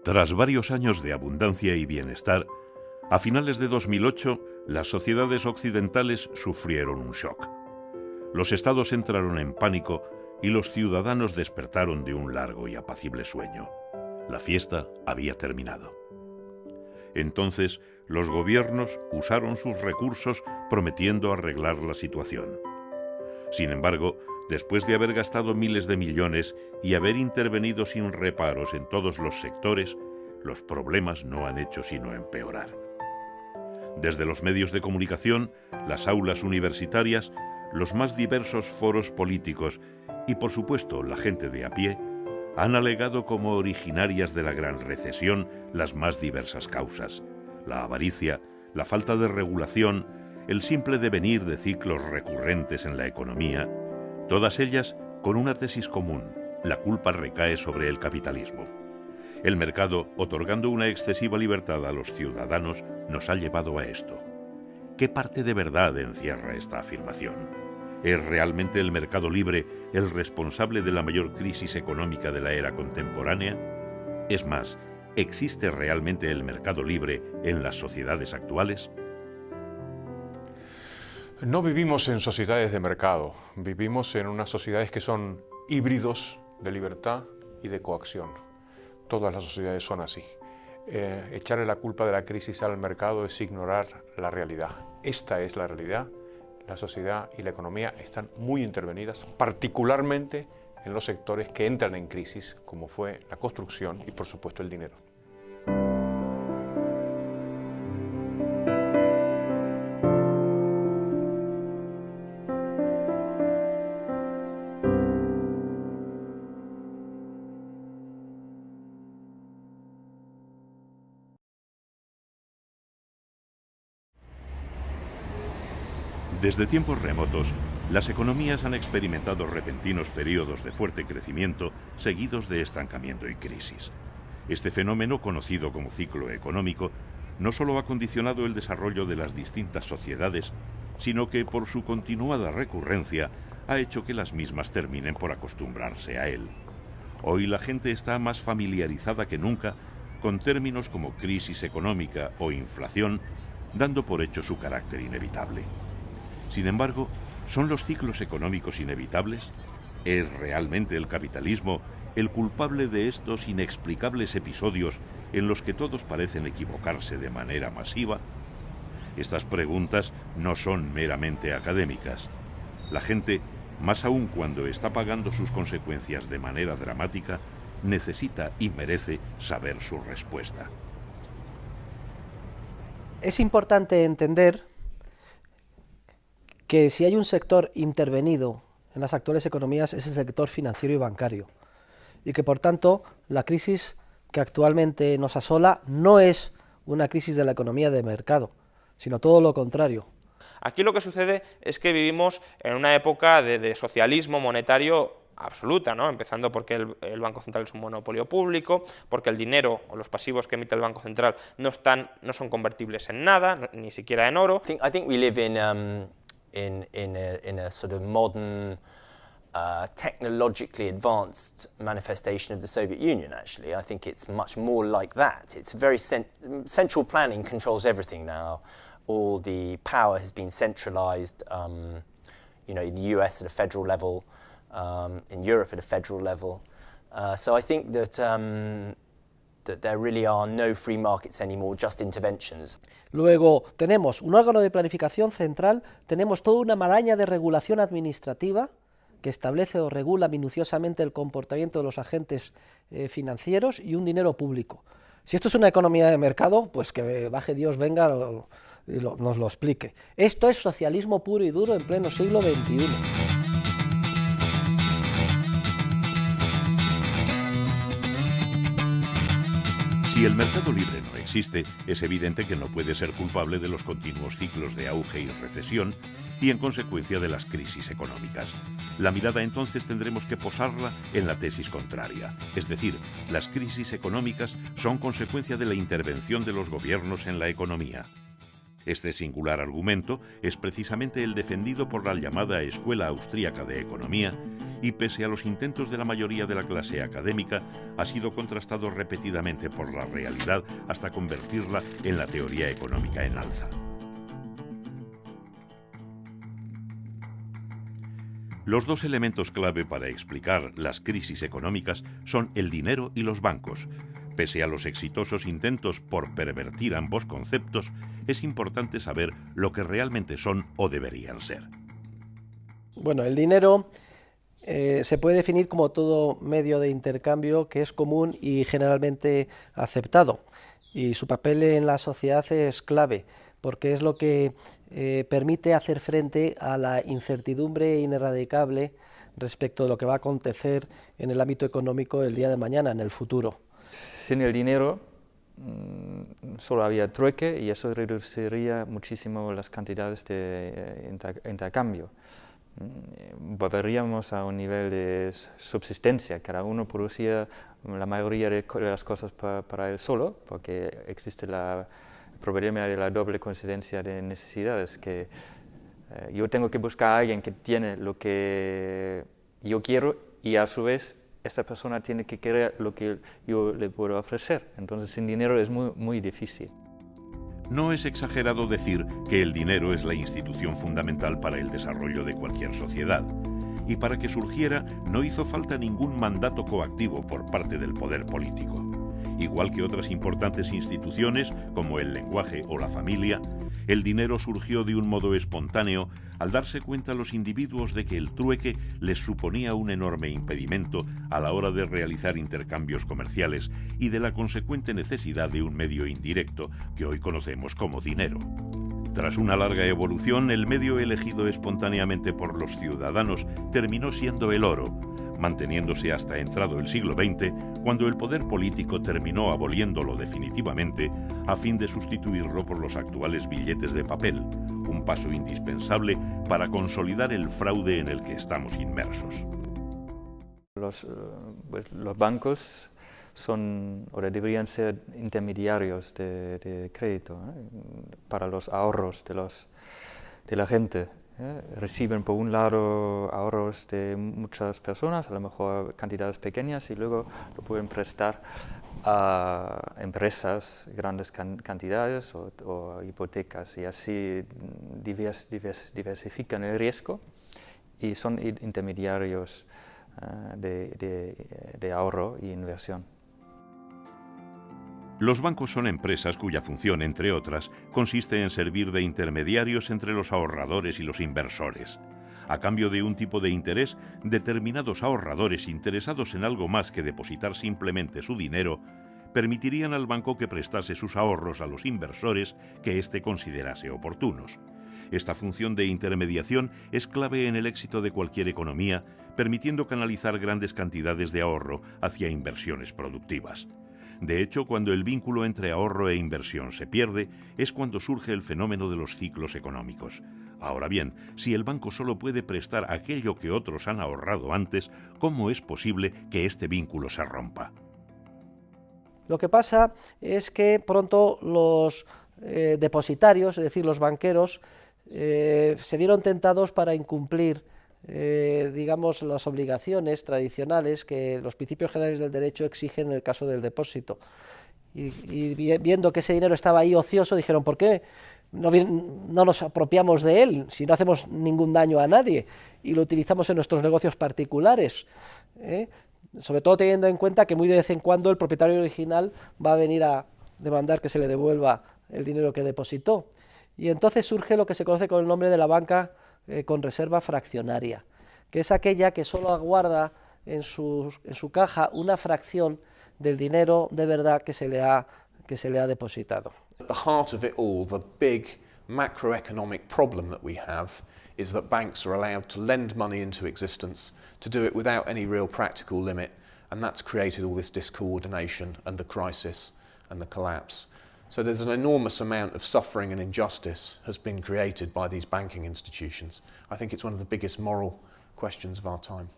Tras varios años de abundancia y bienestar, a finales de 2008, las sociedades occidentales sufrieron un shock. Los estados entraron en pánico y los ciudadanos despertaron de un largo y apacible sueño. La fiesta había terminado. Entonces, los gobiernos usaron sus recursos prometiendo arreglar la situación. Sin embargo, después de haber gastado miles de millones y haber intervenido sin reparos en todos los sectores, los problemas no han hecho sino empeorar. Desde los medios de comunicación, las aulas universitarias, los más diversos foros políticos y, por supuesto, la gente de a pie, han alegado como originarias de la gran recesión las más diversas causas: la avaricia, la falta de regulación, el simple devenir de ciclos recurrentes en la economía, todas ellas con una tesis común: la culpa recae sobre el capitalismo. El mercado, otorgando una excesiva libertad a los ciudadanos, nos ha llevado a esto. ¿Qué parte de verdad encierra esta afirmación? ¿Es realmente el mercado libre el responsable de la mayor crisis económica de la era contemporánea? Es más, ¿existe realmente el mercado libre en las sociedades actuales? No vivimos en sociedades de mercado, vivimos en unas sociedades que son híbridos de libertad y de coacción. Todas las sociedades son así. Echarle la culpa de la crisis al mercado es ignorar la realidad. Esta es la realidad. La sociedad y la economía están muy intervenidas, particularmente en los sectores que entran en crisis, como fue la construcción y, por supuesto, el dinero. Desde tiempos remotos, las economías han experimentado repentinos periodos de fuerte crecimiento seguidos de estancamiento y crisis. Este fenómeno, conocido como ciclo económico, no solo ha condicionado el desarrollo de las distintas sociedades, sino que por su continuada recurrencia ha hecho que las mismas terminen por acostumbrarse a él. Hoy la gente está más familiarizada que nunca con términos como crisis económica o inflación, dando por hecho su carácter inevitable. Sin embargo, ¿son los ciclos económicos inevitables? ¿Es realmente el capitalismo el culpable de estos inexplicables episodios en los que todos parecen equivocarse de manera masiva? Estas preguntas no son meramente académicas. La gente, más aún cuando está pagando sus consecuencias de manera dramática, necesita y merece saber su respuesta. Es importante entender que si hay un sector intervenido en las actuales economías es el sector financiero y bancario, y que por tanto la crisis que actualmente nos asola no es una crisis de la economía de mercado, sino todo lo contrario. Aquí lo que sucede es que vivimos en una época de socialismo monetario absoluta, ¿no? Empezando porque el Banco Central es un monopolio público, porque el dinero o los pasivos que emite el Banco Central no son convertibles en nada, ni siquiera en oro. I think we live in a sort of modern, technologically advanced manifestation of the Soviet Union, actually. I think it's much more like that. It's very central planning controls everything now. All the power has been centralized, in the US at a federal level, in Europe at a federal level. So I think that there really are no free markets anymore, just interventions. Luego tenemos un órgano de planificación central, tenemos toda una maraña de regulación administrativa que establece o regula minuciosamente el comportamiento de los agentes financieros y un dinero público. Si esto es una economía de mercado, pues que baje Dios, venga y nos lo explique. Esto es socialismo puro y duro en pleno siglo XXI. Si el mercado libre no existe, es evidente que no puede ser culpable de los continuos ciclos de auge y recesión y, en consecuencia, de las crisis económicas. La mirada entonces tendremos que posarla en la tesis contraria, es decir, las crisis económicas son consecuencia de la intervención de los gobiernos en la economía. Este singular argumento es precisamente el defendido por la llamada Escuela Austríaca de Economía y pese a los intentos de la mayoría de la clase académica, ha sido contrastado repetidamente por la realidad hasta convertirla en la teoría económica en alza. Los dos elementos clave para explicar las crisis económicas son el dinero y los bancos. Pese a los exitosos intentos por pervertir ambos conceptos, es importante saber lo que realmente son o deberían ser. Bueno, el dinero se puede definir como todo medio de intercambio que es común y generalmente aceptado. Y su papel en la sociedad es clave, porque es lo que permite hacer frente a la incertidumbre ineradicable respecto de lo que va a acontecer en el ámbito económico el día de mañana, en el futuro. Sin el dinero solo había trueque y eso reduciría muchísimo las cantidades de intercambio. Volveríamos a un nivel de subsistencia, cada uno producía la mayoría de las cosas para él solo, porque existe el problema de la doble coincidencia de necesidades, que yo tengo que buscar a alguien que tiene lo que yo quiero y a su vez esta persona tiene que querer lo que yo le puedo ofrecer. Entonces sin dinero es muy difícil. No es exagerado decir que el dinero es la institución fundamental para el desarrollo de cualquier sociedad. Y para que surgiera no hizo falta ningún mandato coactivo por parte del poder político. Igual que otras importantes instituciones como el lenguaje o la familia, el dinero surgió de un modo espontáneo al darse cuenta los individuos de que el trueque les suponía un enorme impedimento a la hora de realizar intercambios comerciales y de la consecuente necesidad de un medio indirecto que hoy conocemos como dinero. Tras una larga evolución, el medio elegido espontáneamente por los ciudadanos terminó siendo el oro, manteniéndose hasta entrado el siglo XX, cuando el poder político terminó aboliéndolo definitivamente a fin de sustituirlo por los actuales billetes de papel, un paso indispensable para consolidar el fraude en el que estamos inmersos. Los bancos son o deberían ser intermediarios de crédito para los ahorros de la gente. Reciben por un lado ahorros de muchas personas, a lo mejor cantidades pequeñas, y luego lo pueden prestar a empresas grandes cantidades o hipotecas, y así diversifican el riesgo y son intermediarios de ahorro y inversión. Los bancos son empresas cuya función, entre otras, consiste en servir de intermediarios entre los ahorradores y los inversores. A cambio de un tipo de interés, determinados ahorradores interesados en algo más que depositar simplemente su dinero, permitirían al banco que prestase sus ahorros a los inversores que éste considerase oportunos. Esta función de intermediación es clave en el éxito de cualquier economía, permitiendo canalizar grandes cantidades de ahorro hacia inversiones productivas. De hecho, cuando el vínculo entre ahorro e inversión se pierde, es cuando surge el fenómeno de los ciclos económicos. Ahora bien, si el banco solo puede prestar aquello que otros han ahorrado antes, ¿cómo es posible que este vínculo se rompa? Lo que pasa es que pronto los depositarios, es decir, los banqueros, se vieron tentados para incumplir digamos, las obligaciones tradicionales que los principios generales del derecho exigen en el caso del depósito. Y viendo que ese dinero estaba ahí ocioso, dijeron, ¿por qué no nos apropiamos de él si no hacemos ningún daño a nadie y lo utilizamos en nuestros negocios particulares? Sobre todo teniendo en cuenta que muy de vez en cuando el propietario original va a venir a demandar que se le devuelva el dinero que depositó. Y entonces surge lo que se conoce con el nombre de la banca con reserva fraccionaria, que es aquella que solo aguarda en su caja una fracción del dinero de verdad que se le ha depositado. At the heart of it all, the big macroeconomic problem that we have is that banks are allowed to lend money into existence, to do it without any real practical limit, and that's created all this discoordination and the crisis and the collapse. So there's an enormous amount of suffering and injustice has been created by these banking institutions. I think it's one of the biggest moral questions of our time.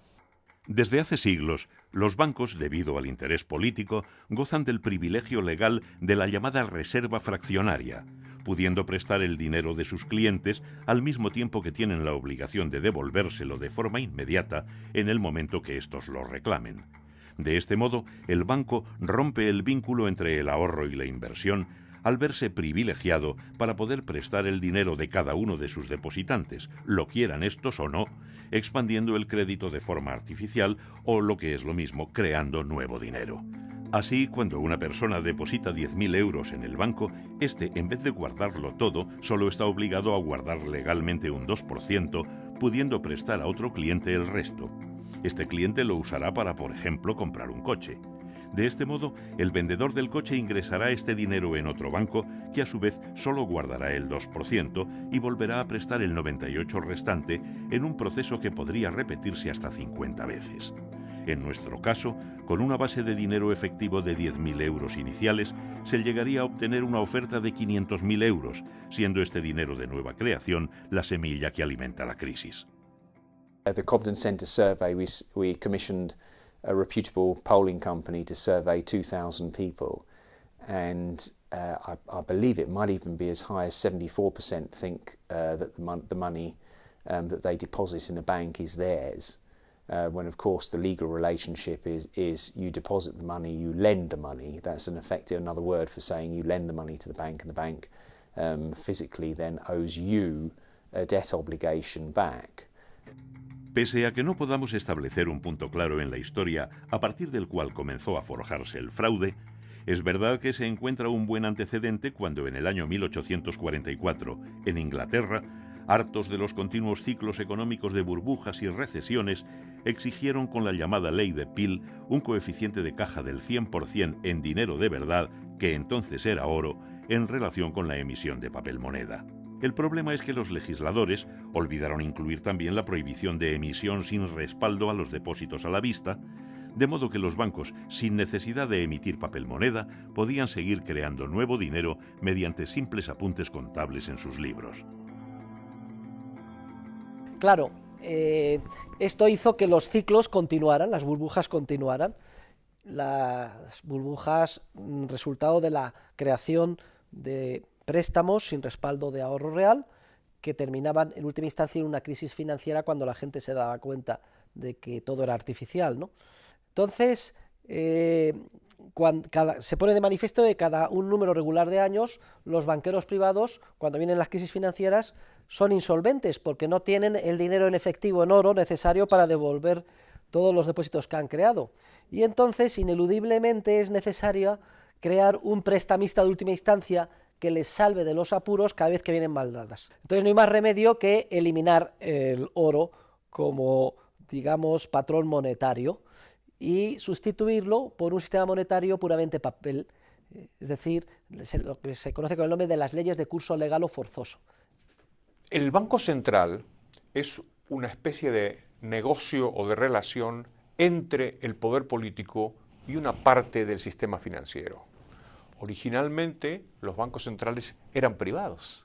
Desde hace siglos, los bancos, debido al interés político, gozan del privilegio legal de la llamada reserva fraccionaria. pudiendo prestar el dinero de sus clientes al mismo tiempo que tienen la obligación de devolvérselo de forma inmediata en el momento que éstos lo reclamen. De este modo, el banco rompe el vínculo entre el ahorro y la inversión al verse privilegiado para poder prestar el dinero de cada uno de sus depositantes, lo quieran estos o no, expandiendo el crédito de forma artificial o, lo que es lo mismo, creando nuevo dinero. Así, cuando una persona deposita 10.000 euros en el banco, este, en vez de guardarlo todo, solo está obligado a guardar legalmente un 2%, pudiendo prestar a otro cliente el resto. Este cliente lo usará para, por ejemplo, comprar un coche. De este modo, el vendedor del coche ingresará este dinero en otro banco, que a su vez solo guardará el 2% y volverá a prestar el 98% restante en un proceso que podría repetirse hasta 50 veces. En nuestro caso, con una base de dinero efectivo de 10.000 euros iniciales, se llegaría a obtener una oferta de 500.000 euros, siendo este dinero de nueva creación la semilla que alimenta la crisis. The Cobden Centre survey, we commissioned a reputable polling company to survey 2,000 people, and I believe it might even be as high as 74% think that the money that they deposit in a bank is theirs, when of course the legal relationship is you deposit the money, you lend the money. That's in effect another word for saying you lend the money to the bank, and the bank physically then owes you a debt obligation back. Pese a que no podamos establecer un punto claro en la historia a partir del cual comenzó a forjarse el fraude, es verdad que se encuentra un buen antecedente cuando en el año 1844, en Inglaterra, hartos de los continuos ciclos económicos de burbujas y recesiones, exigieron con la llamada ley de Peel un coeficiente de caja del 100% en dinero de verdad, que entonces era oro, en relación con la emisión de papel moneda. El problema es que los legisladores olvidaron incluir también la prohibición de emisión sin respaldo a los depósitos a la vista, de modo que los bancos, sin necesidad de emitir papel moneda, podían seguir creando nuevo dinero mediante simples apuntes contables en sus libros. Claro, esto hizo que los ciclos continuaran, las burbujas continuaran. Las burbujas, resultado de la creación de préstamos sin respaldo de ahorro real, que terminaban en última instancia en una crisis financiera cuando la gente se daba cuenta de que todo era artificial, ¿no? Entonces, se pone de manifiesto que cada un número regular de años, los banqueros privados, cuando vienen las crisis financieras, son insolventes porque no tienen el dinero en efectivo, en oro, necesario para devolver todos los depósitos que han creado. Y entonces, ineludiblemente, es necesario crear un prestamista de última instancia que les salve de los apuros cada vez que vienen mal dadas. Entonces no hay más remedio que eliminar el oro como, digamos, patrón monetario y sustituirlo por un sistema monetario puramente papel, es decir, lo que se conoce con el nombre de las leyes de curso legal o forzoso. El Banco Central es una especie de negocio o de relación entre el poder político y una parte del sistema financiero. Originalmente los bancos centrales eran privados.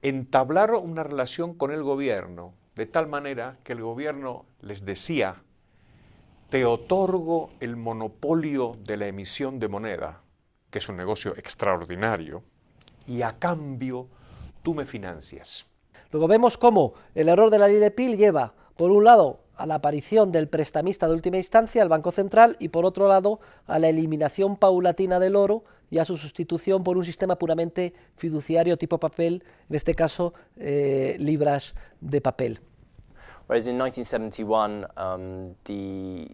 Entablaron una relación con el gobierno de tal manera que el gobierno les decía: te otorgo el monopolio de la emisión de moneda, que es un negocio extraordinario, y a cambio tú me financias. Luego vemos cómo el error de la ley de Peel lleva, por un lado, a la aparición del prestamista de última instancia, el Banco Central, y por otro lado, a la eliminación paulatina del oro y a su sustitución por un sistema puramente fiduciario tipo papel, en este caso, libras de papel. Whereas in 1971, the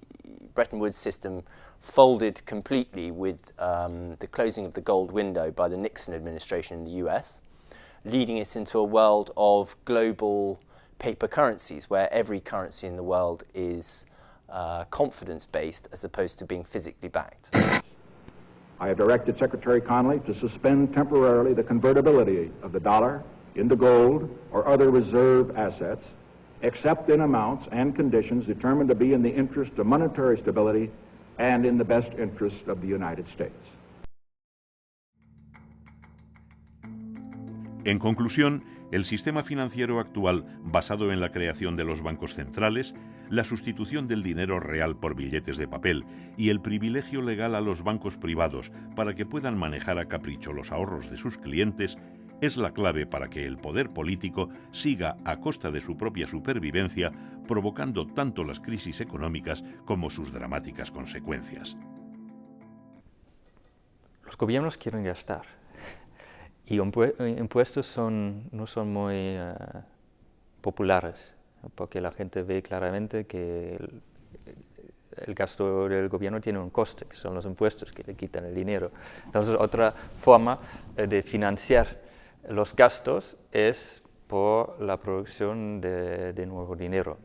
Bretton Woods system folded completely with the closing of the gold window by the Nixon administration in the US, leading us into a world of global paper currencies, where every currency in the world is confidence-based as opposed to being physically backed. I have directed Secretary Connally to suspend temporarily the convertibility of the dollar into gold or other reserve assets, except in amounts and conditions determined to be in the interest of monetary stability and in the best interest of the United States. En conclusión, el sistema financiero actual, basado en la creación de los bancos centrales, la sustitución del dinero real por billetes de papel y el privilegio legal a los bancos privados para que puedan manejar a capricho los ahorros de sus clientes, es la clave para que el poder político siga a costa de su propia supervivencia, provocando tanto las crisis económicas como sus dramáticas consecuencias. Los gobiernos quieren gastar y impuestos no son muy populares, porque la gente ve claramente que el gasto del gobierno tiene un coste, que son los impuestos que le quitan el dinero. Entonces, otra forma de financiar los gastos es por la producción de nuevo dinero.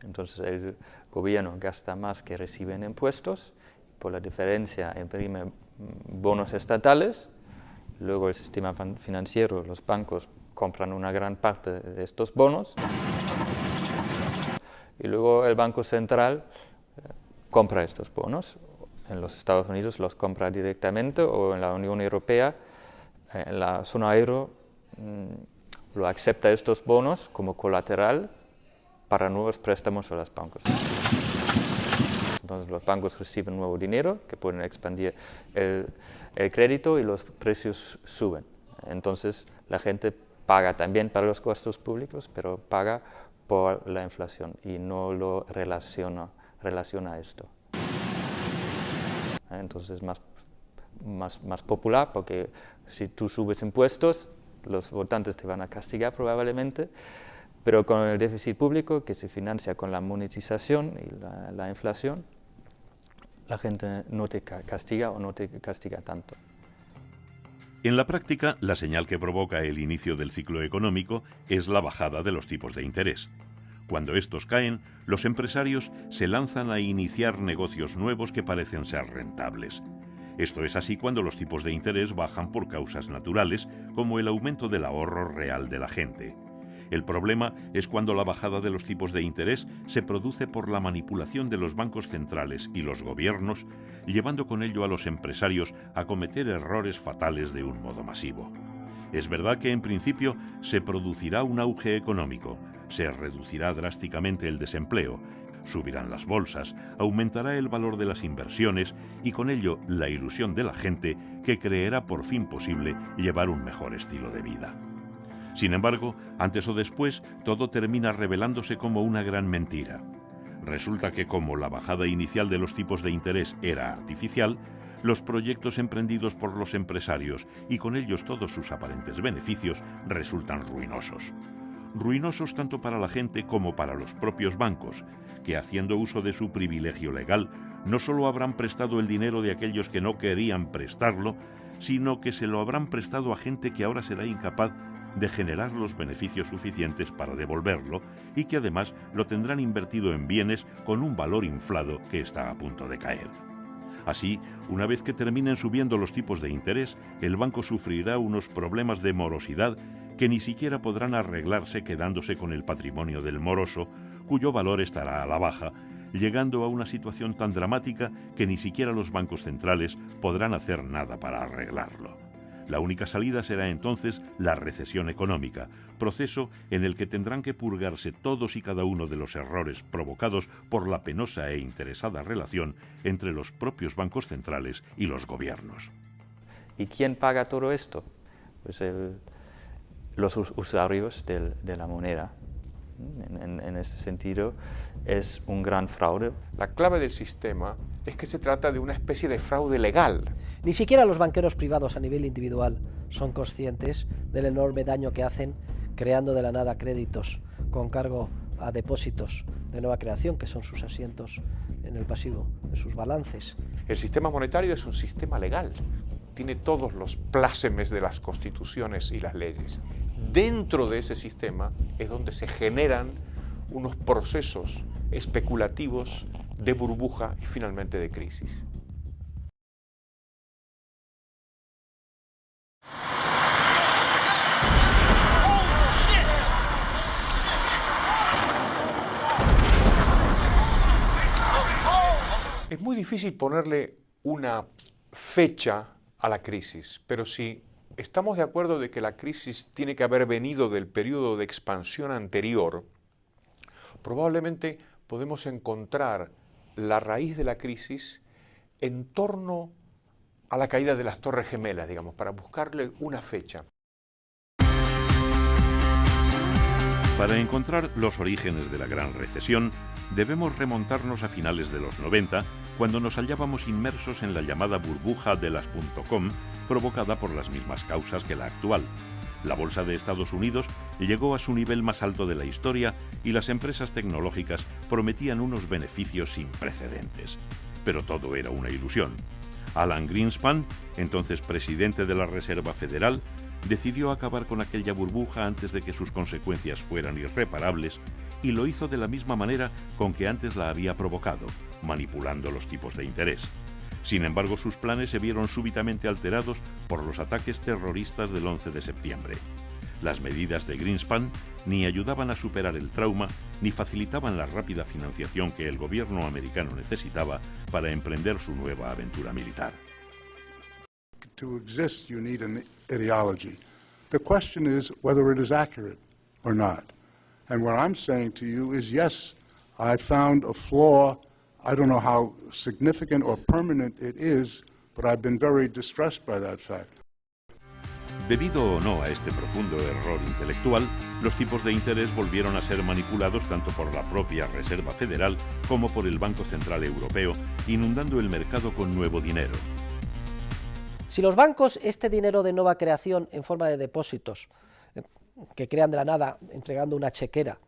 Entonces, el gobierno gasta más que recibe en impuestos, por la diferencia imprime bonos estatales, luego el sistema financiero, los bancos compran una gran parte de estos bonos, y luego el Banco Central compra estos bonos. En los Estados Unidos los compra directamente, o en la Unión Europea, en la zona euro, lo acepta estos bonos como colateral para nuevos préstamos a los bancos. Entonces los bancos reciben nuevo dinero, que pueden expandir el crédito y los precios suben. Entonces la gente paga también para los gastos públicos, pero paga por la inflación y no lo relaciona a esto. Entonces es más popular, porque si tú subes impuestos, los votantes te van a castigar probablemente, pero con el déficit público, que se financia con la monetización y la inflación, la gente no te castiga o no te castiga tanto. En la práctica, la señal que provoca el inicio del ciclo económico es la bajada de los tipos de interés. Cuando estos caen, los empresarios se lanzan a iniciar negocios nuevos que parecen ser rentables. Esto es así cuando los tipos de interés bajan por causas naturales, como el aumento del ahorro real de la gente. El problema es cuando la bajada de los tipos de interés se produce por la manipulación de los bancos centrales y los gobiernos, llevando con ello a los empresarios a cometer errores fatales de un modo masivo. Es verdad que en principio se producirá un auge económico, se reducirá drásticamente el desempleo, subirán las bolsas, aumentará el valor de las inversiones y con ello la ilusión de la gente, que creerá por fin posible llevar un mejor estilo de vida. Sin embargo, antes o después, todo termina revelándose como una gran mentira. Resulta que como la bajada inicial de los tipos de interés era artificial, los proyectos emprendidos por los empresarios y con ellos todos sus aparentes beneficios resultan ruinosos. Ruinosos tanto para la gente como para los propios bancos, que haciendo uso de su privilegio legal, no solo habrán prestado el dinero de aquellos que no querían prestarlo, sino que se lo habrán prestado a gente que ahora será incapaz de generar los beneficios suficientes para devolverlo y que además lo tendrán invertido en bienes con un valor inflado que está a punto de caer. Así, una vez que terminen subiendo los tipos de interés, el banco sufrirá unos problemas de morosidad que ni siquiera podrán arreglarse quedándose con el patrimonio del moroso, cuyo valor estará a la baja, llegando a una situación tan dramática que ni siquiera los bancos centrales podrán hacer nada para arreglarlo. La única salida será entonces la recesión económica, proceso en el que tendrán que purgarse todos y cada uno de los errores provocados por la penosa e interesada relación entre los propios bancos centrales y los gobiernos. ¿Y quién paga todo esto? Pues los usuarios de la moneda. En este sentido, es un gran fraude. La clave del sistema es que se trata de una especie de fraude legal. Ni siquiera los banqueros privados a nivel individual son conscientes del enorme daño que hacen creando de la nada créditos con cargo a depósitos de nueva creación, que son sus asientos en el pasivo de sus balances. El sistema monetario es un sistema legal. Tiene todos los plácemes de las constituciones y las leyes. Dentro de ese sistema es donde se generan unos procesos especulativos de burbuja y finalmente de crisis. Es muy difícil ponerle una fecha a la crisis, pero si estamos de acuerdo de que la crisis tiene que haber venido del periodo de expansión anterior, probablemente podemos encontrar la raíz de la crisis en torno a la caída de las Torres Gemelas, digamos, para buscarle una fecha. Para encontrar los orígenes de la Gran Recesión, debemos remontarnos a finales de los 90, cuando nos hallábamos inmersos en la llamada burbuja de las .com, provocada por las mismas causas que la actual. La bolsa de Estados Unidos llegó a su nivel más alto de la historia y las empresas tecnológicas prometían unos beneficios sin precedentes. Pero todo era una ilusión. Alan Greenspan, entonces presidente de la Reserva Federal, decidió acabar con aquella burbuja antes de que sus consecuencias fueran irreparables, y lo hizo de la misma manera con que antes la había provocado, manipulando los tipos de interés. Sin embargo, sus planes se vieron súbitamente alterados por los ataques terroristas del 11 de septiembre. Las medidas de Greenspan ni ayudaban a superar el trauma, ni facilitaban la rápida financiación que el gobierno americano necesitaba para emprender su nueva aventura militar. To exist, you need an ideology. The question is whether it is accurate or not. And what I'm saying to you is, yes, I found a flaw. I don't know how significant or permanent it is, but I've been very distressed by that fact. Debido o no a este profundo error intelectual, los tipos de interés volvieron a ser manipulados tanto por la propia Reserva Federal como por el Banco Central Europeo, inundando el mercado con nuevo dinero. Si los bancos este dinero de nueva creación en forma de depósitos, que crean de la nada entregando una chequera,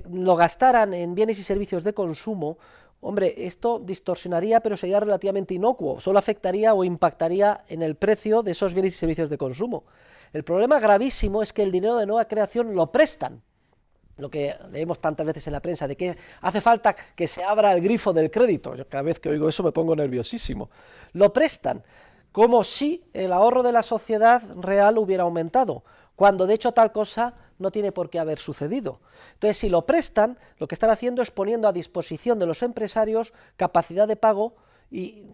lo gastaran en bienes y servicios de consumo, hombre, esto distorsionaría, pero sería relativamente inocuo, solo afectaría o impactaría en el precio de esos bienes y servicios de consumo. El problema gravísimo es que el dinero de nueva creación lo prestan, lo que leemos tantas veces en la prensa, de que hace falta que se abra el grifo del crédito. Yo cada vez que oigo eso me pongo nerviosísimo. Lo prestan como si el ahorro de la sociedad real hubiera aumentado, cuando de hecho tal cosa no tiene por qué haber sucedido. Entonces, si lo prestan, lo que están haciendo es poniendo a disposición de los empresarios capacidad de pago y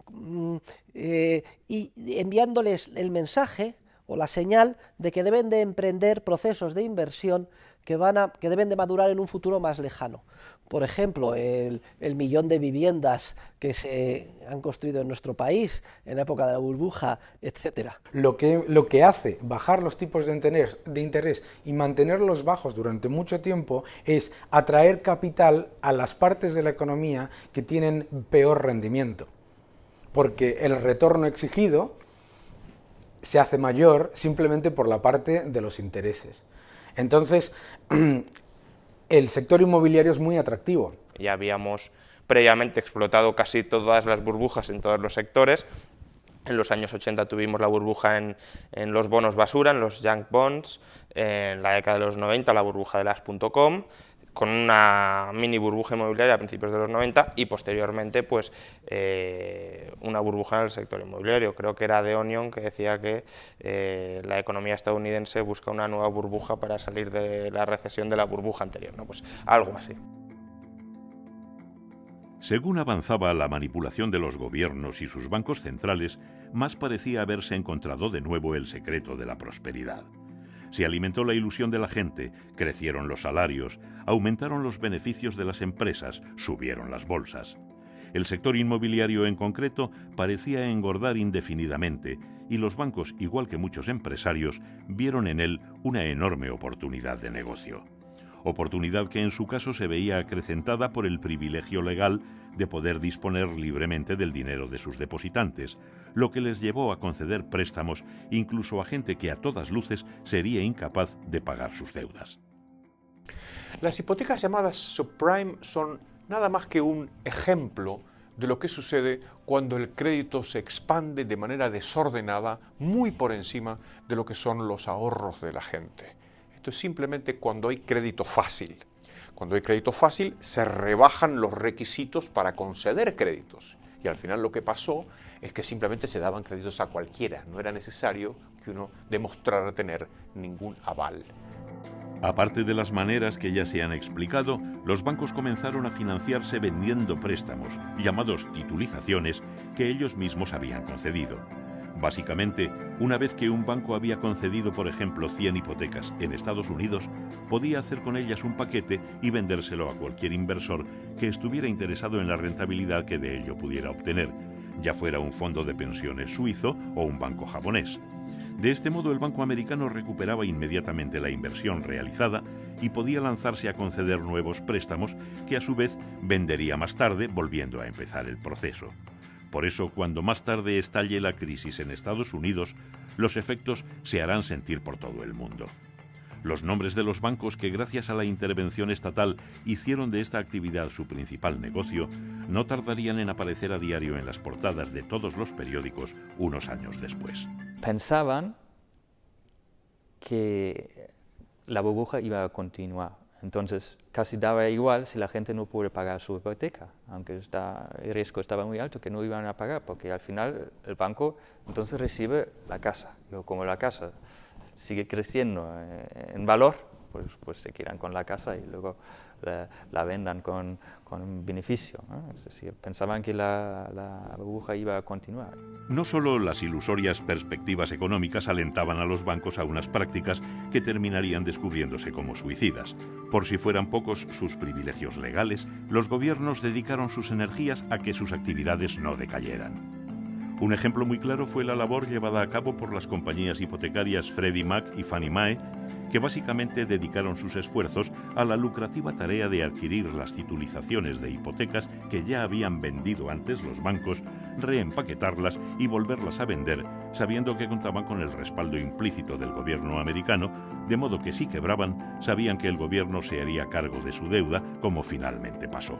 enviándoles el mensaje o la señal de que deben de emprender procesos de inversión que deben de madurar en un futuro más lejano. Por ejemplo, el millón de viviendas que se han construido en nuestro país en la época de la burbuja, etcétera. Lo que hace bajar los tipos de interés y mantenerlos bajos durante mucho tiempo es atraer capital a las partes de la economía que tienen peor rendimiento, porque el retorno exigido se hace mayor simplemente por la parte de los intereses. Entonces, el sector inmobiliario es muy atractivo. Ya habíamos previamente explotado casi todas las burbujas en todos los sectores. En los años 80 tuvimos la burbuja en los bonos basura, en los junk bonds. En la década de los 90 la burbuja de las .com, con una mini burbuja inmobiliaria a principios de los 90 y posteriormente pues una burbuja en el sector inmobiliario. Creo que era The Onion que decía que la economía estadounidense busca una nueva burbuja para salir de la recesión de la burbuja anterior, ¿no? Pues algo así. Según avanzaba la manipulación de los gobiernos y sus bancos centrales, más parecía haberse encontrado de nuevo el secreto de la prosperidad. Se alimentó la ilusión de la gente, crecieron los salarios, aumentaron los beneficios de las empresas, subieron las bolsas. El sector inmobiliario en concreto parecía engordar indefinidamente y los bancos, igual que muchos empresarios, vieron en él una enorme oportunidad de negocio. Oportunidad que en su caso se veía acrecentada por el privilegio legal de poder disponer libremente del dinero de sus depositantes, lo que les llevó a conceder préstamos incluso a gente que a todas luces sería incapaz de pagar sus deudas. Las hipotecas llamadas subprime son nada más que un ejemplo de lo que sucede cuando el crédito se expande de manera desordenada, muy por encima de lo que son los ahorros de la gente. Esto es simplemente cuando hay crédito fácil. Cuando hay crédito fácil, se rebajan los requisitos para conceder créditos. Y al final lo que pasó es que simplemente se daban créditos a cualquiera. No era necesario que uno demostrara tener ningún aval. Aparte de las maneras que ya se han explicado, los bancos comenzaron a financiarse vendiendo préstamos, llamados titulizaciones, que ellos mismos habían concedido. Básicamente, una vez que un banco había concedido, por ejemplo, 100 hipotecas en Estados Unidos, podía hacer con ellas un paquete y vendérselo a cualquier inversor que estuviera interesado en la rentabilidad que de ello pudiera obtener, ya fuera un fondo de pensiones suizo o un banco japonés. De este modo, el banco americano recuperaba inmediatamente la inversión realizada y podía lanzarse a conceder nuevos préstamos que a su vez vendería más tarde, volviendo a empezar el proceso. Por eso, cuando más tarde estalle la crisis en Estados Unidos, los efectos se harán sentir por todo el mundo. Los nombres de los bancos que, gracias a la intervención estatal, hicieron de esta actividad su principal negocio, no tardarían en aparecer a diario en las portadas de todos los periódicos unos años después. Pensaban que la burbuja iba a continuar. Entonces, casi daba igual si la gente no puede pagar su hipoteca, aunque el riesgo estaba muy alto, que no iban a pagar, porque al final el banco entonces recibe la casa. Y como la casa sigue creciendo en valor, pues se quedan con la casa y luego la vendan con beneficio, ¿no? Es decir, pensaban que la burbuja iba a continuar. No solo las ilusorias perspectivas económicas alentaban a los bancos a unas prácticas que terminarían descubriéndose como suicidas. Por si fueran pocos sus privilegios legales, los gobiernos dedicaron sus energías a que sus actividades no decayeran. Un ejemplo muy claro fue la labor llevada a cabo por las compañías hipotecarias Freddie Mac y Fannie Mae, que básicamente dedicaron sus esfuerzos a la lucrativa tarea de adquirir las titulizaciones de hipotecas que ya habían vendido antes los bancos, reempaquetarlas y volverlas a vender, sabiendo que contaban con el respaldo implícito del gobierno americano, de modo que si quebraban, sabían que el gobierno se haría cargo de su deuda, como finalmente pasó.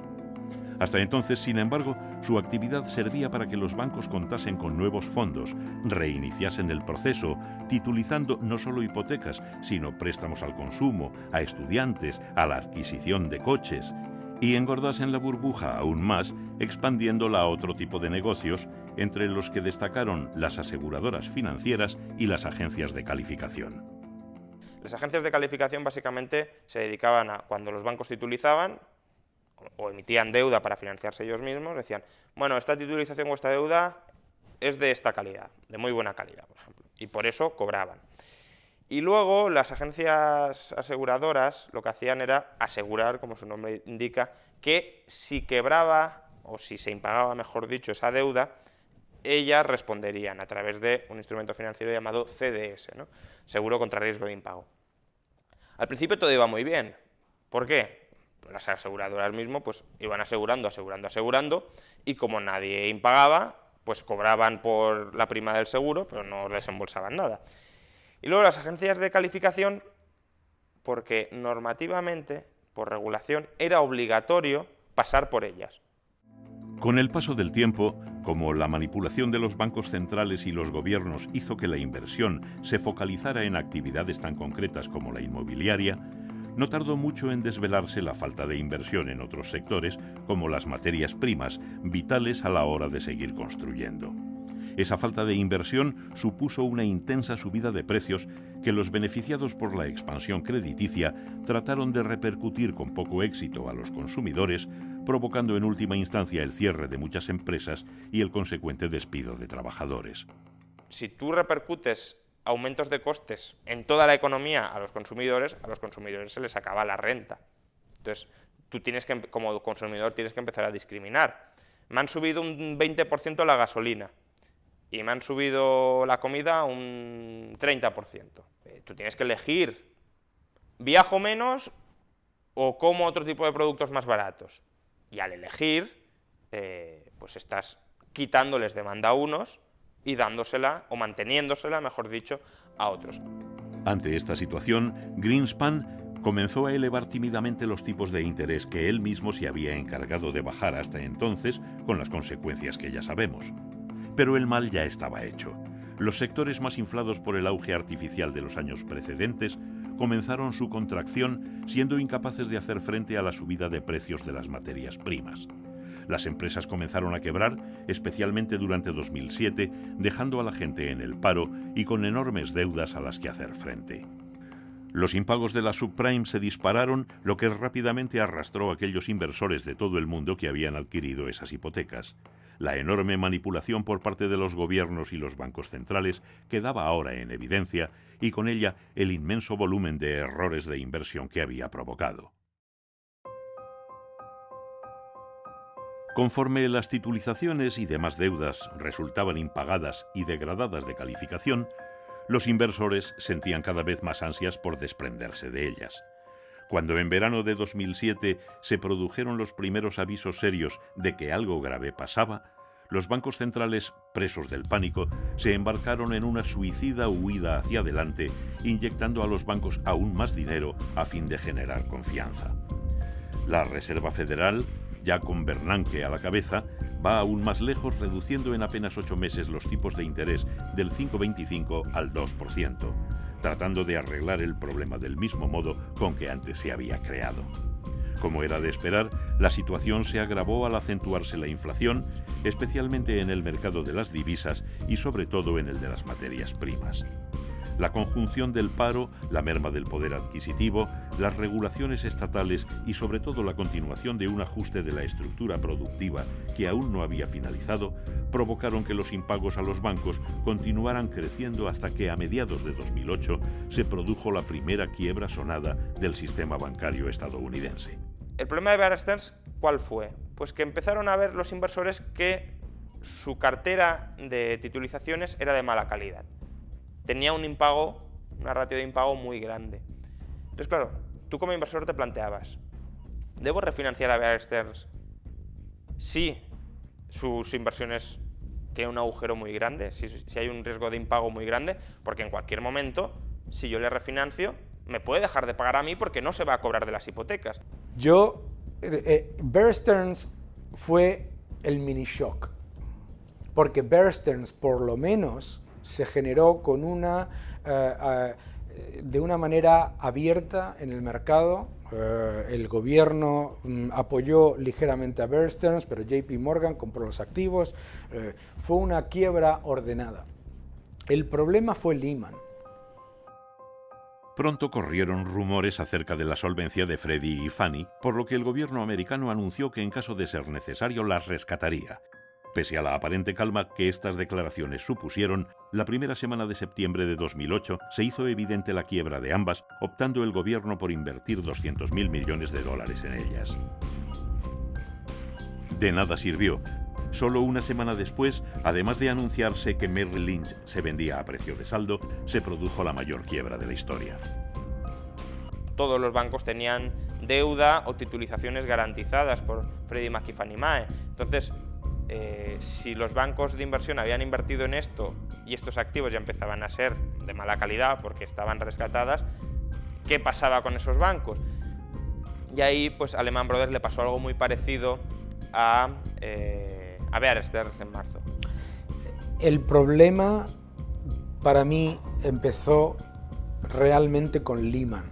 Hasta entonces, sin embargo, su actividad servía para que los bancos contasen con nuevos fondos, reiniciasen el proceso, titulizando no solo hipotecas, sino préstamos al consumo, a estudiantes, a la adquisición de coches, y engordasen la burbuja aún más, expandiéndola a otro tipo de negocios, entre los que destacaron las aseguradoras financieras y las agencias de calificación. Las agencias de calificación básicamente se dedicaban a, cuando los bancos titulizaban, o emitían deuda para financiarse ellos mismos, decían, bueno, esta titulización o esta deuda es de esta calidad, de muy buena calidad, por ejemplo, y por eso cobraban. Y luego las agencias aseguradoras lo que hacían era asegurar, como su nombre indica, que si quebraba, o si se impagaba, mejor dicho, esa deuda, ellas responderían a través de un instrumento financiero llamado CDS, ¿no? Seguro contra riesgo de impago. Al principio todo iba muy bien. ¿Por qué? Las aseguradoras mismo pues iban asegurando, y como nadie impagaba, pues cobraban por la prima del seguro, pero no desembolsaban nada. Y luego las agencias de calificación, porque normativamente, por regulación, era obligatorio pasar por ellas. Con el paso del tiempo, como la manipulación de los bancos centrales y los gobiernos hizo que la inversión se focalizara en actividades tan concretas como la inmobiliaria, no tardó mucho en desvelarse la falta de inversión en otros sectores, como las materias primas, vitales a la hora de seguir construyendo. Esa falta de inversión supuso una intensa subida de precios que los beneficiados por la expansión crediticia trataron de repercutir con poco éxito a los consumidores, provocando en última instancia el cierre de muchas empresas y el consecuente despido de trabajadores. Si tú repercutes aumentos de costes en toda la economía a los consumidores se les acaba la renta. Entonces, tú tienes que, como consumidor, tienes que empezar a discriminar. Me han subido un 20% la gasolina y me han subido la comida un 30%. Tú tienes que elegir, ¿viajo menos o como otro tipo de productos más baratos? Y al elegir, pues estás quitándoles demanda a unos y dándosela, o manteniéndosela, mejor dicho, a otros. Ante esta situación, Greenspan comenzó a elevar tímidamente los tipos de interés que él mismo se había encargado de bajar hasta entonces, con las consecuencias que ya sabemos. Pero el mal ya estaba hecho. Los sectores más inflados por el auge artificial de los años precedentes comenzaron su contracción, siendo incapaces de hacer frente a la subida de precios de las materias primas. Las empresas comenzaron a quebrar, especialmente durante 2007, dejando a la gente en el paro y con enormes deudas a las que hacer frente. Los impagos de la subprime se dispararon, lo que rápidamente arrastró a aquellos inversores de todo el mundo que habían adquirido esas hipotecas. la enorme manipulación por parte de los gobiernos y los bancos centrales quedaba ahora en evidencia y con ella el inmenso volumen de errores de inversión que había provocado. Conforme las titulizaciones y demás deudas resultaban impagadas y degradadas de calificación, los inversores sentían cada vez más ansias por desprenderse de ellas. Cuando en verano de 2007 se produjeron los primeros avisos serios de que algo grave pasaba, los bancos centrales, presos del pánico, se embarcaron en una suicida huida hacia adelante, inyectando a los bancos aún más dinero a fin de generar confianza. La Reserva Federal, ya con Bernanke a la cabeza, va aún más lejos, reduciendo en apenas 8 meses los tipos de interés del 5,25 al 2%, tratando de arreglar el problema del mismo modo con que antes se había creado. Como era de esperar, la situación se agravó al acentuarse la inflación, especialmente en el mercado de las divisas y sobre todo en el de las materias primas. La conjunción del paro, la merma del poder adquisitivo, las regulaciones estatales y sobre todo la continuación de un ajuste de la estructura productiva que aún no había finalizado, provocaron que los impagos a los bancos continuaran creciendo hasta que a mediados de 2008 se produjo la primera quiebra sonada del sistema bancario estadounidense. El problema de Bear Stearns, ¿cuál fue? Pues que empezaron a ver los inversores que su cartera de titulizaciones era de mala calidad. Tenía un impago, una ratio de impago muy grande. Entonces, claro, tú como inversor te planteabas, ¿debo refinanciar a Bear Stearns si sus inversiones tienen un agujero muy grande, si hay un riesgo de impago muy grande? Porque en cualquier momento, si yo le refinancio, me puede dejar de pagar a mí porque no se va a cobrar de las hipotecas. Bear Stearns fue el mini shock, porque Bear Stearns por lo menos se generó con de una manera abierta en el mercado. El gobierno apoyó ligeramente a Bear Stearns, pero JP Morgan compró los activos. Fue una quiebra ordenada. El problema fue Lehman. Pronto corrieron rumores acerca de la solvencia de Freddie y Fannie, por lo que el gobierno americano anunció que en caso de ser necesario las rescataría. Pese a la aparente calma que estas declaraciones supusieron, la primera semana de septiembre de 2008 se hizo evidente la quiebra de ambas, optando el gobierno por invertir $200.000 millones en ellas. De nada sirvió. Solo una semana después, además de anunciarse que Merrill Lynch se vendía a precio de saldo, se produjo la mayor quiebra de la historia. Todos los bancos tenían deuda o titulizaciones garantizadas por Freddie Mac y Fannie Mae. Entonces, si los bancos de inversión habían invertido en esto y estos activos ya empezaban a ser de mala calidad porque estaban rescatadas, ¿qué pasaba con esos bancos? Y ahí pues a Lehman Brothers le pasó algo muy parecido a Bear Stearns en marzo. El problema para mí empezó realmente con Lehman,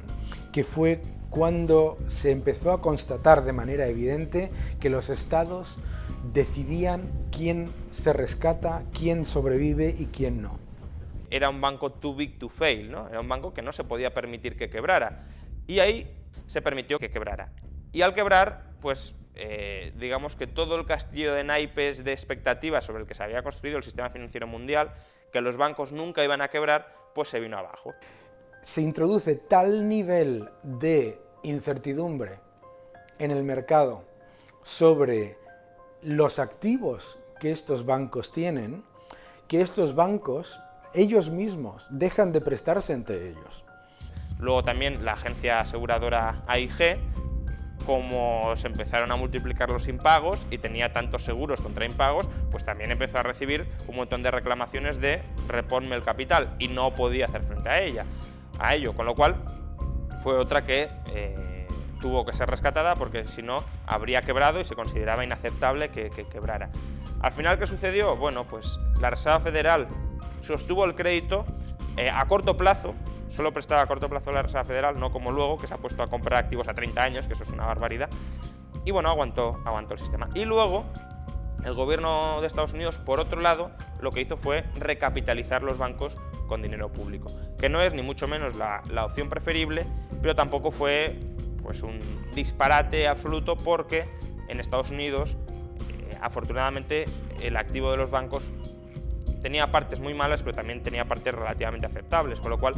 que fue cuando se empezó a constatar de manera evidente que los estados decidían quién se rescata, quién sobrevive y quién no. Era un banco too big to fail, ¿no? Era un banco que no se podía permitir que quebrara. Y ahí se permitió que quebrara. Y al quebrar, pues digamos que todo el castillo de naipes de expectativas sobre el que se había construido el sistema financiero mundial, que los bancos nunca iban a quebrar, pues se vino abajo. Se introduce tal nivel de incertidumbre en el mercado sobre los activos que estos bancos tienen, que estos bancos ellos mismos dejan de prestarse entre ellos. Luego también la agencia aseguradora AIG, como se empezaron a multiplicar los impagos y tenía tantos seguros contra impagos, pues también empezó a recibir un montón de reclamaciones de reponme el capital y no podía hacer frente a ello, con lo cual fue otra que tuvo que ser rescatada porque si no habría quebrado y se consideraba inaceptable que quebrara. Al final, ¿qué sucedió? Bueno, pues la Reserva Federal sostuvo el crédito a corto plazo, solo prestaba a corto plazo la Reserva Federal, no como luego, que se ha puesto a comprar activos a 30 años, que eso es una barbaridad, y bueno, aguantó el sistema. Y luego, el gobierno de Estados Unidos, por otro lado, lo que hizo fue recapitalizar los bancos con dinero público, que no es ni mucho menos la opción preferible, pero tampoco fue pues un disparate absoluto porque en Estados Unidos afortunadamente el activo de los bancos tenía partes muy malas, pero también tenía partes relativamente aceptables, con lo cual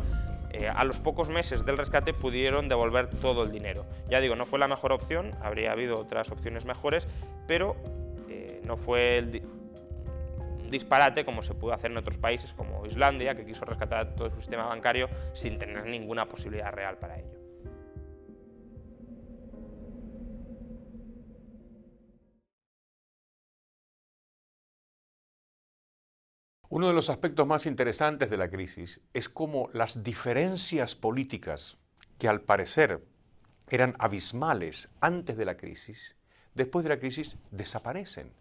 a los pocos meses del rescate pudieron devolver todo el dinero. Ya digo, no fue la mejor opción, habría habido otras opciones mejores, pero no fue un disparate como se pudo hacer en otros países como Islandia, que quiso rescatar todo su sistema bancario sin tener ninguna posibilidad real para ello. Uno de los aspectos más interesantes de la crisis es cómo las diferencias políticas, que al parecer eran abismales antes de la crisis, después de la crisis desaparecen.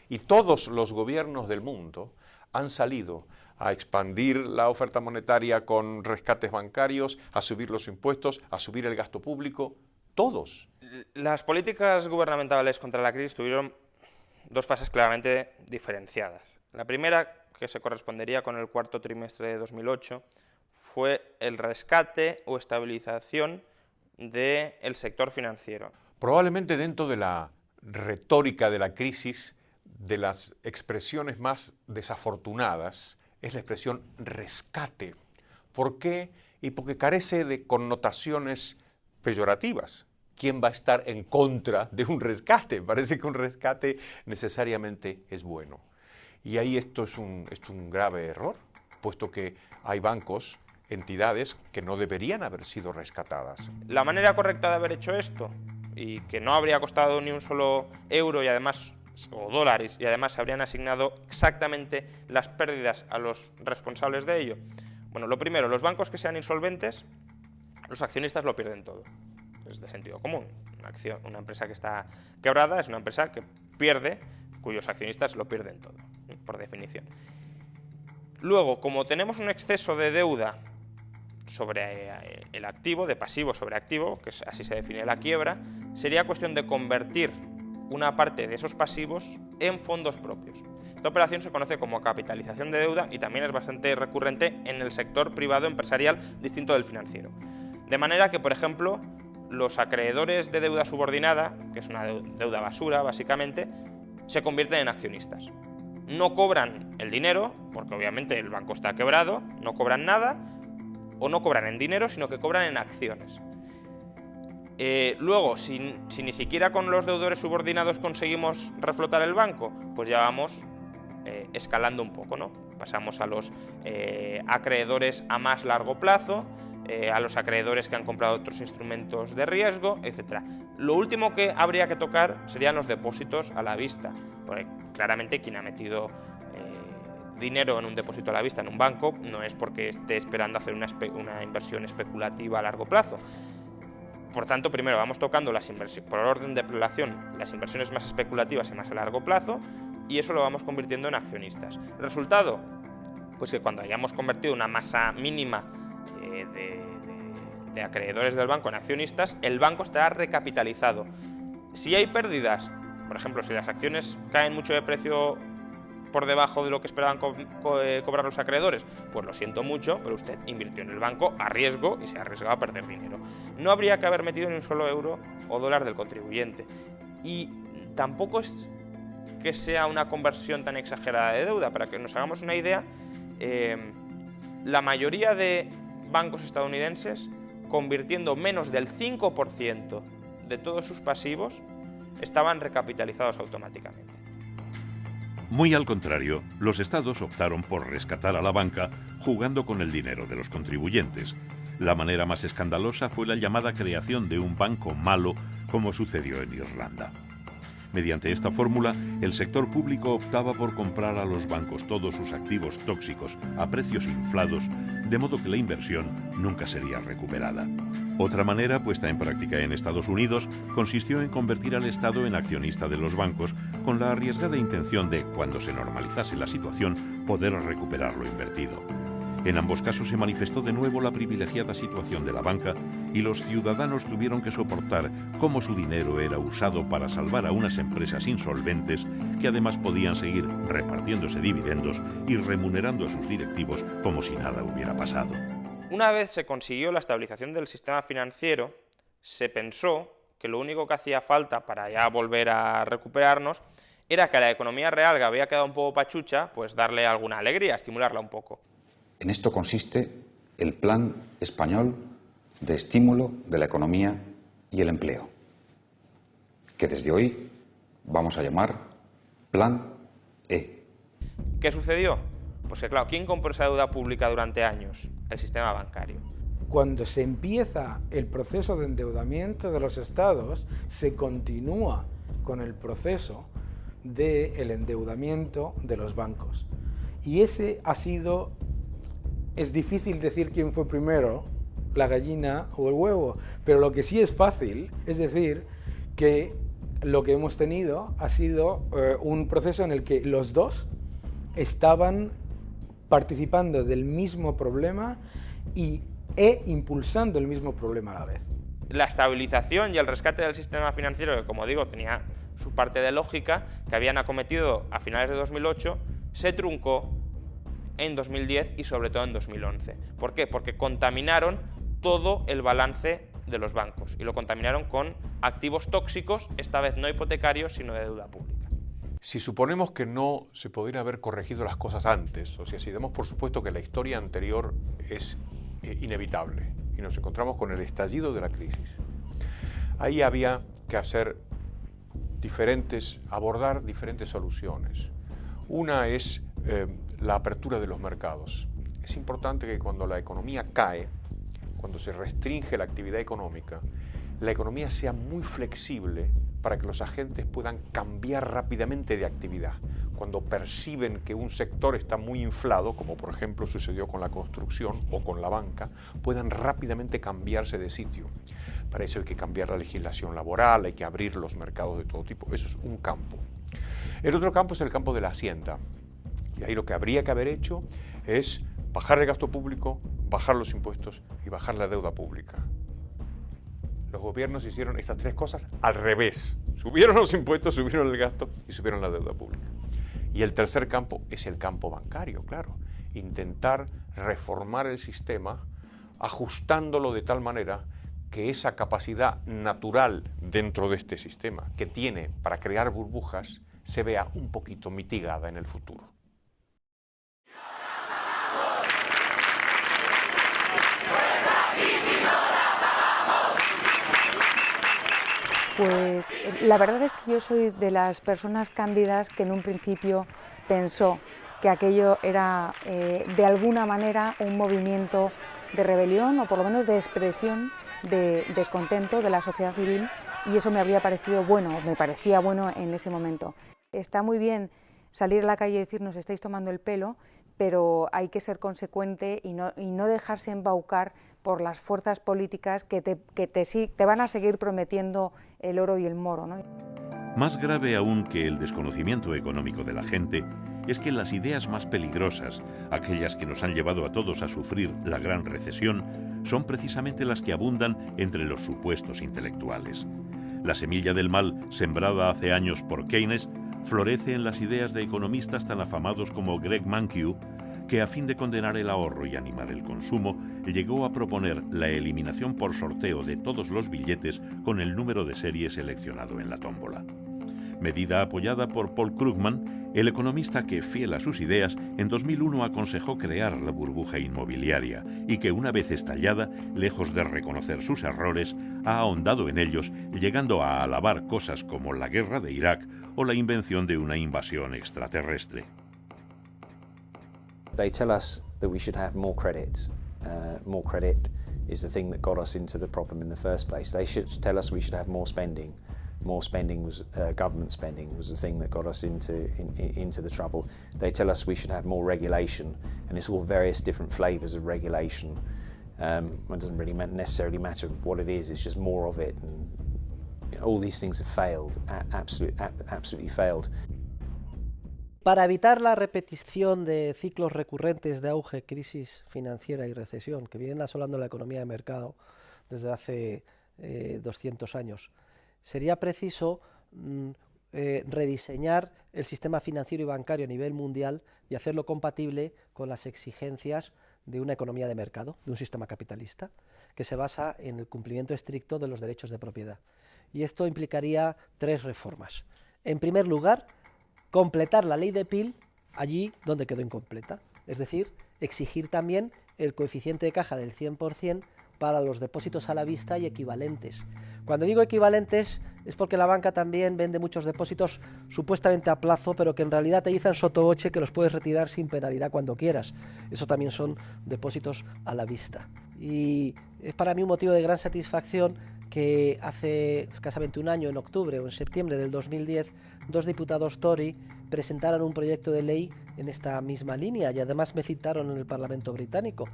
Y todos los gobiernos del mundo han salido a expandir la oferta monetaria con rescates bancarios, a subir los impuestos, a subir el gasto público, todos. Las políticas gubernamentales contra la crisis tuvieron dos fases claramente diferenciadas. La primera, que se correspondería con el cuarto trimestre de 2008, fue el rescate o estabilización del sector financiero. Probablemente dentro de la retórica de la crisis, de las expresiones más desafortunadas, es la expresión rescate. ¿Por qué? Y porque carece de connotaciones peyorativas. ¿Quién va a estar en contra de un rescate? Parece que un rescate necesariamente es bueno. Y ahí esto es un grave error, puesto que hay bancos, entidades que no deberían haber sido rescatadas. La manera correcta de haber hecho esto, y que no habría costado ni un solo euro y además, o dólares, y además se habrían asignado exactamente las pérdidas a los responsables de ello. Bueno, lo primero, los bancos que sean insolventes, los accionistas lo pierden todo. Es de sentido común. Una empresa que está quebrada es una empresa que pierde, cuyos accionistas lo pierden todo, por definición. Luego, como tenemos un exceso de deuda sobre el activo, de pasivo sobre activo, que así se define la quiebra, sería cuestión de convertir una parte de esos pasivos en fondos propios. Esta operación se conoce como capitalización de deuda y también es bastante recurrente en el sector privado empresarial distinto del financiero. De manera que, por ejemplo, los acreedores de deuda subordinada, que es una deuda basura básicamente, se convierten en accionistas. No cobran el dinero, porque obviamente el banco está quebrado, no cobran nada, o no cobran en dinero, sino que cobran en acciones. Luego, si ni siquiera con los deudores subordinados conseguimos reflotar el banco, pues ya vamos escalando un poco, ¿no? Pasamos a los acreedores a más largo plazo, a los acreedores que han comprado otros instrumentos de riesgo, etc. Lo último que habría que tocar serían los depósitos a la vista, porque claramente quien ha metido dinero en un depósito a la vista en un banco no es porque esté esperando hacer una inversión especulativa a largo plazo. Por tanto, primero vamos tocando las inversiones, por orden de relación, las inversiones más especulativas y más a largo plazo, y eso lo vamos convirtiendo en accionistas. ¿El resultado? Pues que cuando hayamos convertido una masa mínima de acreedores del banco en accionistas, el banco estará recapitalizado. Si hay pérdidas, por ejemplo, si las acciones caen mucho de precio por debajo de lo que esperaban cobrar los acreedores, pues lo siento mucho, pero usted invirtió en el banco a riesgo y se ha arriesgado a perder dinero. No habría que haber metido ni un solo euro o dólar del contribuyente. Y tampoco es que sea una conversión tan exagerada de deuda. Para que nos hagamos una idea, la mayoría de bancos estadounidenses, convirtiendo menos del 5% de todos sus pasivos, estaban recapitalizados automáticamente. Muy al contrario, los estados optaron por rescatar a la banca jugando con el dinero de los contribuyentes. La manera más escandalosa fue la llamada creación de un banco malo, como sucedió en Irlanda. Mediante esta fórmula, el sector público optaba por comprar a los bancos todos sus activos tóxicos a precios inflados, de modo que la inversión nunca sería recuperada. Otra manera, puesta en práctica en Estados Unidos, consistió en convertir al Estado en accionista de los bancos, con la arriesgada intención de, cuando se normalizase la situación, poder recuperar lo invertido. En ambos casos se manifestó de nuevo la privilegiada situación de la banca y los ciudadanos tuvieron que soportar cómo su dinero era usado para salvar a unas empresas insolventes que además podían seguir repartiéndose dividendos y remunerando a sus directivos como si nada hubiera pasado. Una vez se consiguió la estabilización del sistema financiero, se pensó que lo único que hacía falta para ya volver a recuperarnos era que a la economía real, que había quedado un poco pachucha, pues darle alguna alegría, estimularla un poco. En esto consiste el Plan Español de Estímulo de la Economía y el Empleo, que desde hoy vamos a llamar Plan E. ¿Qué sucedió? Pues que claro, ¿quién compró esa deuda pública durante años? El sistema bancario. Cuando se empieza el proceso de endeudamiento de los estados, se continúa con el proceso del endeudamiento de los bancos. Y ese ha sido, es difícil decir quién fue primero, la gallina o el huevo, pero lo que sí es fácil es decir que lo que hemos tenido ha sido un proceso en el que los dos estaban participando del mismo problema e impulsando el mismo problema a la vez. La estabilización y el rescate del sistema financiero, que como digo tenía su parte de lógica, que habían acometido a finales de 2008, se truncó en 2010 y sobre todo en 2011. ¿Por qué? Porque contaminaron todo el balance de los bancos y lo contaminaron con activos tóxicos, esta vez no hipotecarios, sino de deuda pública. Si suponemos que no se podrían haber corregido las cosas antes, o sea, si damos por supuesto que la historia anterior es inevitable y nos encontramos con el estallido de la crisis, ahí había que abordar diferentes soluciones. Una es la apertura de los mercados. Es importante que cuando la economía cae, cuando se restringe la actividad económica, la economía sea muy flexible para que los agentes puedan cambiar rápidamente de actividad. Cuando perciben que un sector está muy inflado, como por ejemplo sucedió con la construcción o con la banca, puedan rápidamente cambiarse de sitio. Para eso hay que cambiar la legislación laboral, hay que abrir los mercados de todo tipo. Eso es un campo. El otro campo es el campo de la hacienda. Y ahí lo que habría que haber hecho es bajar el gasto público, bajar los impuestos y bajar la deuda pública. Los gobiernos hicieron estas tres cosas al revés. Subieron los impuestos, subieron el gasto y subieron la deuda pública. Y el tercer campo es el campo bancario, claro. Intentar reformar el sistema ajustándolo de tal manera que esa capacidad natural dentro de este sistema que tiene para crear burbujas se vea un poquito mitigada en el futuro. Pues la verdad es que yo soy de las personas cándidas que en un principio pensó que aquello era de alguna manera un movimiento de rebelión o por lo menos de expresión de descontento de la sociedad civil, y eso me habría parecido bueno, me parecía bueno en ese momento. Está muy bien salir a la calle y decir nos estáis tomando el pelo, pero hay que ser consecuente y no dejarse embaucar por las fuerzas políticas que te van a seguir prometiendo el oro y el moro, ¿no? Más grave aún que el desconocimiento económico de la gente es que las ideas más peligrosas, aquellas que nos han llevado a todos a sufrir la gran recesión, son precisamente las que abundan entre los supuestos intelectuales. La semilla del mal, sembrada hace años por Keynes, florece en las ideas de economistas tan afamados como Greg Mankiw, que a fin de condenar el ahorro y animar el consumo, llegó a proponer la eliminación por sorteo de todos los billetes con el número de serie seleccionado en la tómbola. Medida apoyada por Paul Krugman, el economista que, fiel a sus ideas, en 2001 aconsejó crear la burbuja inmobiliaria y que, una vez estallada, lejos de reconocer sus errores, ha ahondado en ellos, llegando a alabar cosas como la guerra de Irak o la invención de una invasión extraterrestre. They tell us that we should have more credit. More credit is the thing that got us into the problem in the first place. They should tell us we should have more spending. More spending was government spending was the thing that got us into the trouble. They tell us we should have more regulation, and it's all various different flavours of regulation. It doesn't really necessarily matter what it is. It's just more of it. And you know, all these things have failed. Absolutely failed. Para evitar la repetición de ciclos recurrentes de auge, crisis financiera y recesión que vienen asolando la economía de mercado desde hace 200 años, sería preciso rediseñar el sistema financiero y bancario a nivel mundial y hacerlo compatible con las exigencias de una economía de mercado, de un sistema capitalista, que se basa en el cumplimiento estricto de los derechos de propiedad. Y esto implicaría tres reformas. En primer lugar, completar la ley de Peel allí donde quedó incompleta, es decir, exigir también el coeficiente de caja del 100% para los depósitos a la vista y equivalentes. Cuando digo equivalentes es porque la banca también vende muchos depósitos supuestamente a plazo, pero que en realidad te dicen sottovoce que los puedes retirar sin penalidad cuando quieras. Eso también son depósitos a la vista. Y es para mí un motivo de gran satisfacción que hace escasamente un año, en octubre o en septiembre del 2010, dos diputados Tory presentaron un proyecto de ley en esta misma línea y además me citaron en el Parlamento británico.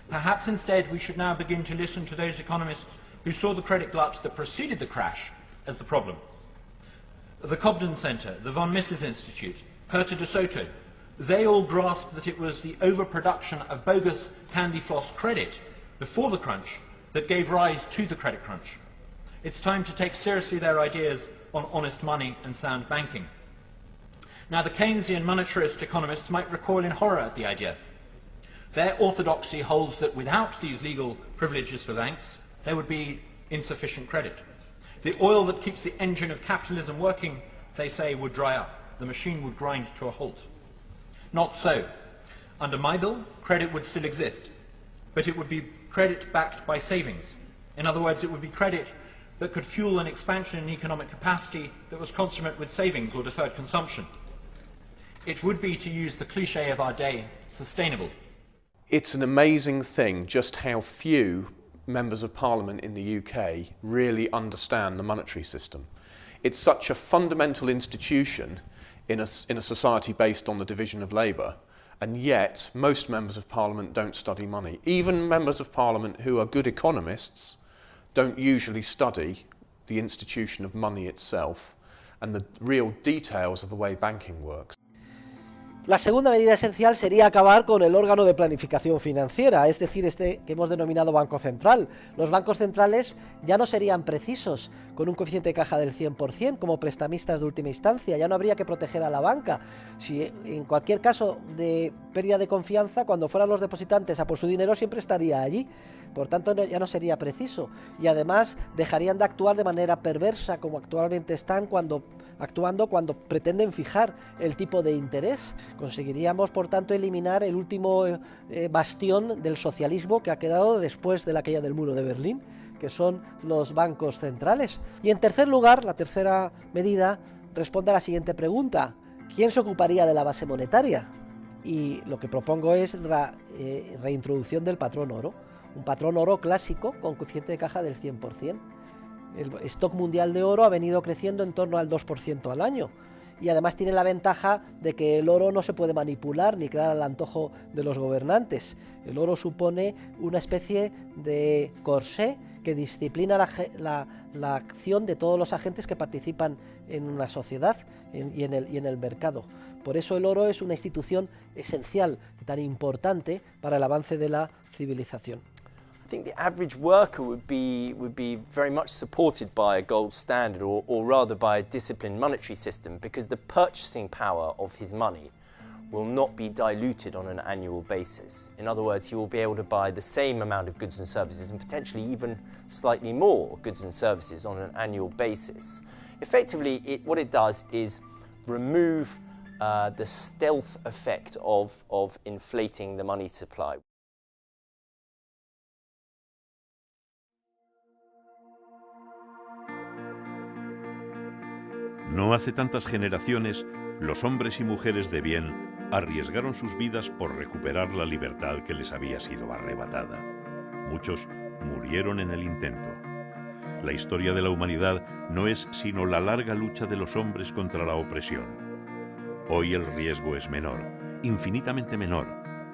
Perhaps instead we should now begin to listen to those economists who saw the credit glut that preceded the crash as the problem. The Cobden Centre, the Von Mises Institute, Herta de Soto, they all grasped that it was the overproduction of bogus candy floss credit before the crunch that gave rise to the credit crunch. It's time to take seriously their ideas on honest money and sound banking. Now, the Keynesian monetarist economists might recoil in horror at the idea. Their orthodoxy holds that without these legal privileges for banks, there would be insufficient credit. The oil that keeps the engine of capitalism working, they say, would dry up. The machine would grind to a halt. Not so. Under my bill, credit would still exist, but it would be credit backed by savings. In other words, it would be credit that could fuel an expansion in economic capacity that was consummate with savings or deferred consumption. It would be, to use the cliche of our day, sustainable. It's an amazing thing just how few members of Parliament in the UK really understand the monetary system. It's such a fundamental institution in a society based on the division of labour, and yet most members of Parliament don't study money. Even members of Parliament who are good economists don't usually study the institution of money itself and the real details of the way banking works. La segunda medida esencial sería acabar con el órgano de planificación financiera, es decir, este que hemos denominado Banco Central. Los bancos centrales ya no serían precisos con un coeficiente de caja del 100% como prestamistas de última instancia, ya no habría que proteger a la banca. Si en cualquier caso de pérdida de confianza, cuando fueran los depositantes a por su dinero siempre estaría allí. Por tanto, ya no sería preciso y además dejarían de actuar de manera perversa como actualmente están actuando cuando pretenden fijar el tipo de interés. Conseguiríamos, por tanto, eliminar el último bastión del socialismo que ha quedado después de la caída del muro de Berlín, que son los bancos centrales. Y en tercer lugar, la tercera medida responde a la siguiente pregunta: ¿quién se ocuparía de la base monetaria? Y lo que propongo es la reintroducción del patrón oro, un patrón oro clásico con coeficiente de caja del 100%. El stock mundial de oro ha venido creciendo en torno al 2% al año y además tiene la ventaja de que el oro no se puede manipular ni crear al antojo de los gobernantes. El oro supone una especie de corsé que disciplina la acción de todos los agentes que participan en una sociedad y en el mercado. Por eso el oro es una institución esencial y tan importante para el avance de la civilización. I think the average worker would be very much supported by a gold standard or rather by a disciplined monetary system, because the purchasing power of his money will not be diluted on an annual basis. In other words, he will be able to buy the same amount of goods and services and potentially even slightly more goods and services on an annual basis. Effectively, what it does is remove the stealth effect of inflating the money supply. No hace tantas generaciones, los hombres y mujeres de bien arriesgaron sus vidas por recuperar la libertad que les había sido arrebatada. Muchos murieron en el intento. La historia de la humanidad no es sino la larga lucha de los hombres contra la opresión. Hoy el riesgo es menor, infinitamente menor,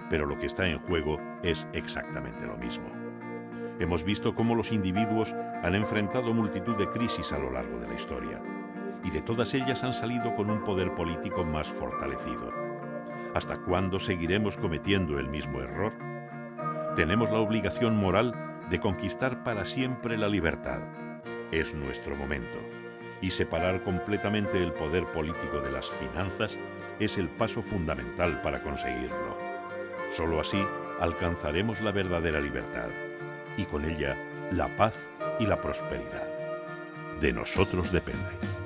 pero lo que está en juego es exactamente lo mismo. Hemos visto cómo los individuos han enfrentado multitud de crisis a lo largo de la historia, y de todas ellas han salido con un poder político más fortalecido. ¿Hasta cuándo seguiremos cometiendo el mismo error? Tenemos la obligación moral de conquistar para siempre la libertad. Es nuestro momento. Y separar completamente el poder político de las finanzas es el paso fundamental para conseguirlo. Solo así alcanzaremos la verdadera libertad y con ella la paz y la prosperidad. De nosotros depende.